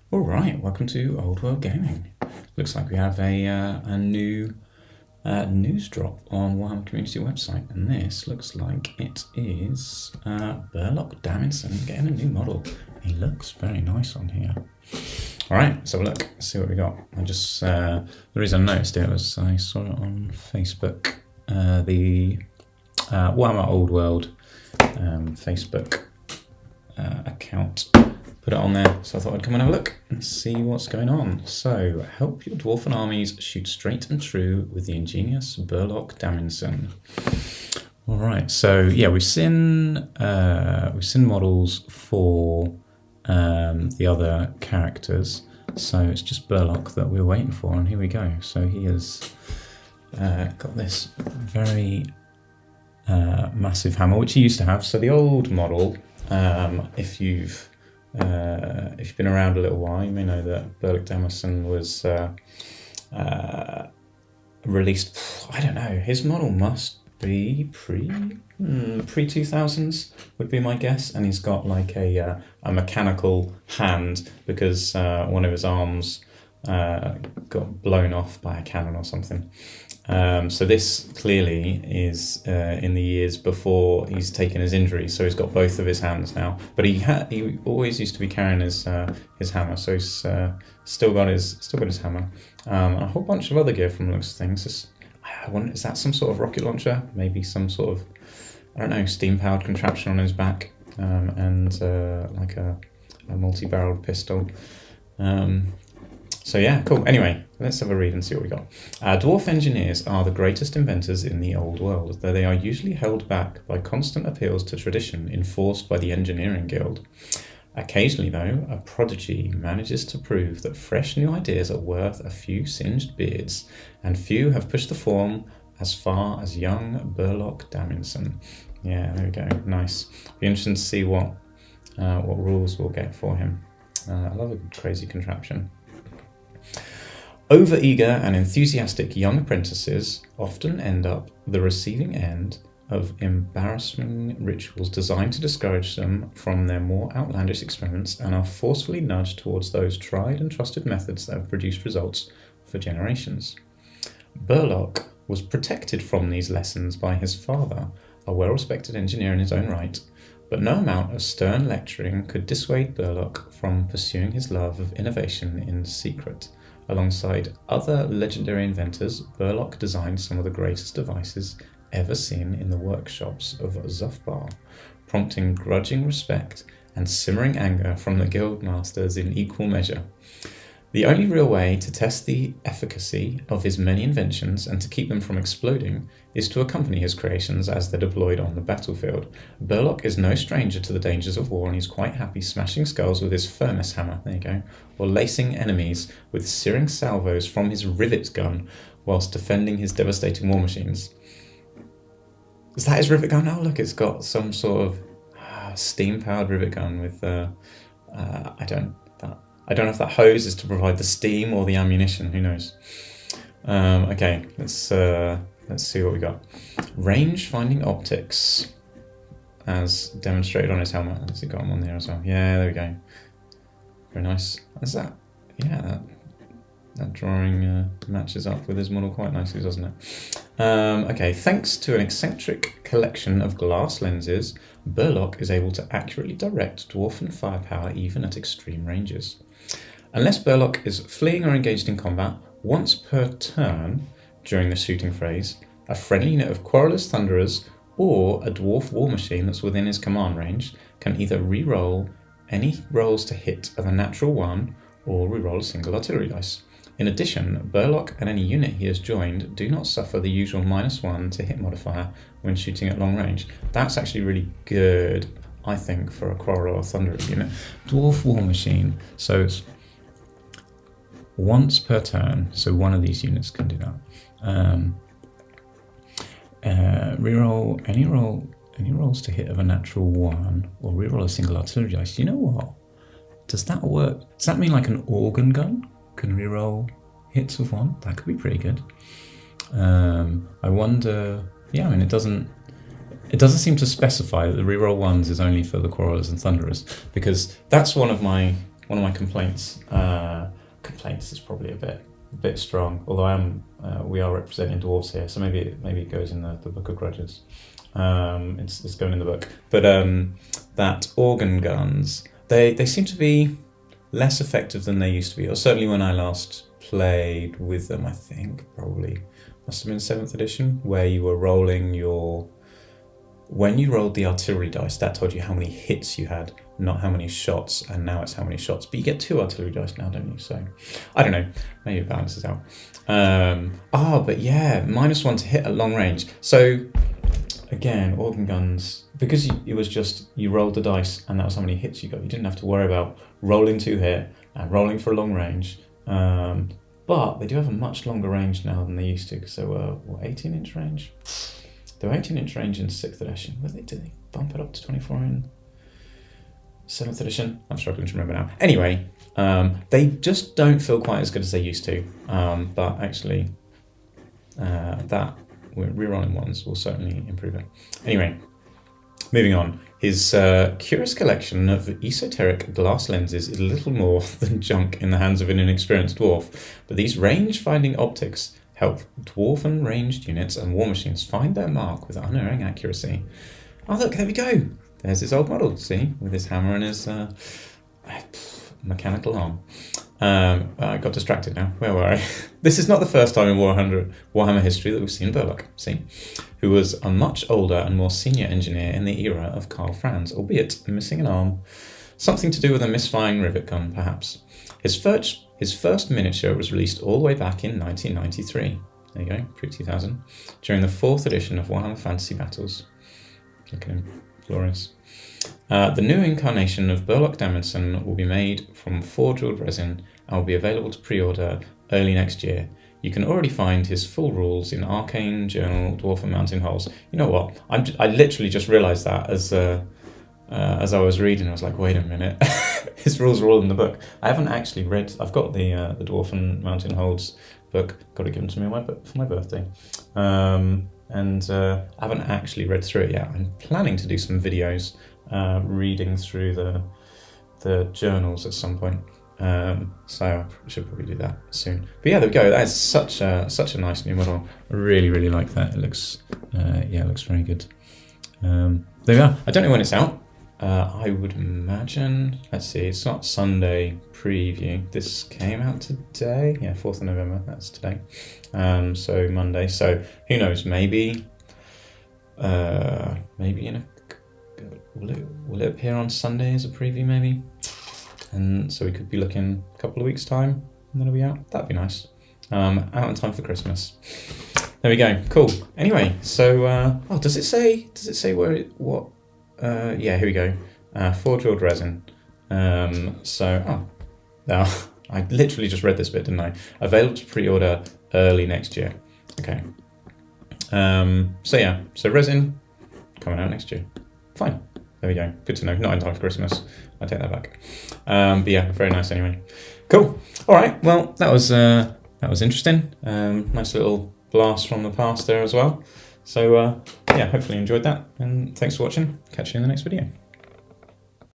All right, welcome to Old World Gaming. Looks like we have a new news drop on Warhammer Community website, and this looks like it is Burlok Damminson getting a new model. He looks very nice on here. All right, so look, let's see what we got. The reason I noticed it was I saw it on Facebook, the Warhammer Old World Facebook account. Put it on there, so I thought I'd come and have a look and see what's going on. So, help your dwarven armies shoot straight and true with the ingenious Burlok Damminson. All right, so yeah, we've seen models for the other characters, so it's just Burlok that we're waiting for, and here we go. So he has got this very massive hammer, which he used to have. So the old model, if you've been around a little while, you may know that Burlok Damminson was released. I don't know. His model must be pre 2000s would be my guess, and he's got like a mechanical hand because one of his arms got blown off by a cannon or something. So this clearly is in the years before he's taken his injury, so he's got both of his hands now. But he always used to be carrying his hammer, so he's still got his hammer, and a whole bunch of other gear from the looks of things. I wonder, is that some sort of rocket launcher? Maybe some sort of, I don't know, steam-powered contraption on his back, and like a multi-barreled pistol. So yeah, cool. Anyway, let's have a read and see what we got. Dwarf engineers are the greatest inventors in the old world, though they are usually held back by constant appeals to tradition enforced by the engineering guild. Occasionally, though, a prodigy manages to prove that fresh new ideas are worth a few singed beards, and few have pushed the form as far as young Burlok Damminson. Yeah, there we go. Nice. Be interesting to see what rules we'll get for him. I love a crazy contraption. Over-eager and enthusiastic young apprentices often end up the receiving end of embarrassing rituals designed to discourage them from their more outlandish experiments and are forcefully nudged towards those tried and trusted methods that have produced results for generations. Burlok was protected from these lessons by his father, a well-respected engineer in his own right, but no amount of stern lecturing could dissuade Burlok from pursuing his love of innovation in secret. Alongside other legendary inventors, Burlok designed some of the greatest devices ever seen in the workshops of Zufbar, prompting grudging respect and simmering anger from the guild masters in equal measure. The only real way to test the efficacy of his many inventions and to keep them from exploding is to accompany his creations as they're deployed on the battlefield. Burlok is no stranger to the dangers of war, and he's quite happy smashing skulls with his furnace hammer, there you go, or lacing enemies with searing salvos from his rivet gun whilst defending his devastating war machines. Is that his rivet gun? Oh look, it's got some sort of steam-powered rivet gun with, I don't know if that hose is to provide the steam or the ammunition, who knows. Okay, let's see what we got. Range-finding optics, as demonstrated on his helmet. Has it got them on there as well? Yeah, there we go. Very nice. Is that? Yeah, that drawing matches up with his model quite nicely, doesn't it? Okay, thanks to an eccentric collection of glass lenses, Burlok is able to accurately direct dwarven firepower even at extreme ranges. Unless Burlok is fleeing or engaged in combat, once per turn during the shooting phase, a friendly unit of querulous thunderers or a dwarf war machine that's within his command range can either re-roll any rolls to hit of a natural 1 or re-roll a single artillery dice. In addition, Burlok and any unit he has joined do not suffer the usual -1 to hit modifier when shooting at long range. That's actually really good, I think, for a Quarrel or Thunderer unit. Dwarf War Machine, so it's once per turn, so one of these units can do that. Reroll any rolls to hit of a natural 1, or reroll a single artillery dice. You know what? Does that work? Does that mean like an organ gun can reroll hits of 1? That could be pretty good. I wonder. Yeah, I mean, it doesn't seem to specify that the reroll 1s is only for the Quarrelers and Thunderers, because that's one of my one of my complaints. Complaints is probably a bit strong. Although we are representing dwarves here, so maybe it goes in the Book of Grudges. It's going in the book, but that organ guns, they seem to be less effective than they used to be, or certainly when I last played with them. I think probably must have been 7th edition, where you were rolling when you rolled the artillery dice, that told you how many hits you had, not how many shots, and now it's how many shots. But you get 2 artillery dice now, don't you? So, I don't know, maybe it balances out. But yeah, -1 to hit at long range. So, again, organ guns, because it was just, you rolled the dice and that was how many hits you got. You didn't have to worry about rolling to hit and rolling for long range. But they do have a much longer range now than they used to, because they were, 18-inch range? They were 18-inch range in 6th edition. Did they bump it up to 24 in 7th edition? I'm struggling to remember now. Anyway, they just don't feel quite as good as they used to. But actually, that rerolling ones will certainly improve it. Anyway, moving on. His curious collection of esoteric glass lenses is little more than junk in the hands of an inexperienced dwarf. But these range-finding optics help dwarven ranged units and war machines find their mark with unerring accuracy. Oh look, there we go. There's his old model, see, with his hammer and his mechanical arm. I got distracted now. Where were I? This is not the first time in Warhammer history that we've seen Burlok, see, who was a much older and more senior engineer in the era of Karl Franz, albeit missing an arm. Something to do with a misfiring rivet gun, perhaps. His first miniature was released all the way back in 1993. There you go, pre-2000, during the 4th edition of Warhammer Fantasy Battles. Look at him, glorious. The new incarnation of Burlok Damminson will be made from forged resin and will be available to pre-order early next year. You can already find his full rules in Arcane Journal Dwarf and Mountain Holes. You know what? I literally just realised that as I was reading. I was like, wait a minute, his rules are all in the book. I haven't actually read. I've got the Dwarf and Mountain Holes book. Got it given to me for my birthday. And I haven't actually read through it yet. I'm planning to do some videos reading through the journals at some point. So I should probably do that soon. But yeah, there we go. That is such a nice new model. I really, really like that. It looks it looks very good. There we are. I don't know when it's out. I would imagine, let's see, it's not Sunday preview. This came out today. Yeah, 4th of November, that's today. So Monday. So who knows, maybe in will it appear on Sunday as a preview maybe? And so we could be looking a couple of weeks time and then it'll be out. That'd be nice. Out in time for Christmas. There we go. Cool. Anyway, so does it say what? Yeah, here we go. Forged resin. Now I literally just read this bit, didn't I? Available to pre-order early next year. Okay. So resin coming out next year. Fine. There we go. Good to know. Not in time for Christmas. I take that back. But yeah, very nice anyway. Cool. All right. Well, that was interesting. Nice little blast from the past there as well. So hopefully you enjoyed that, and thanks for watching. Catch you in the next video.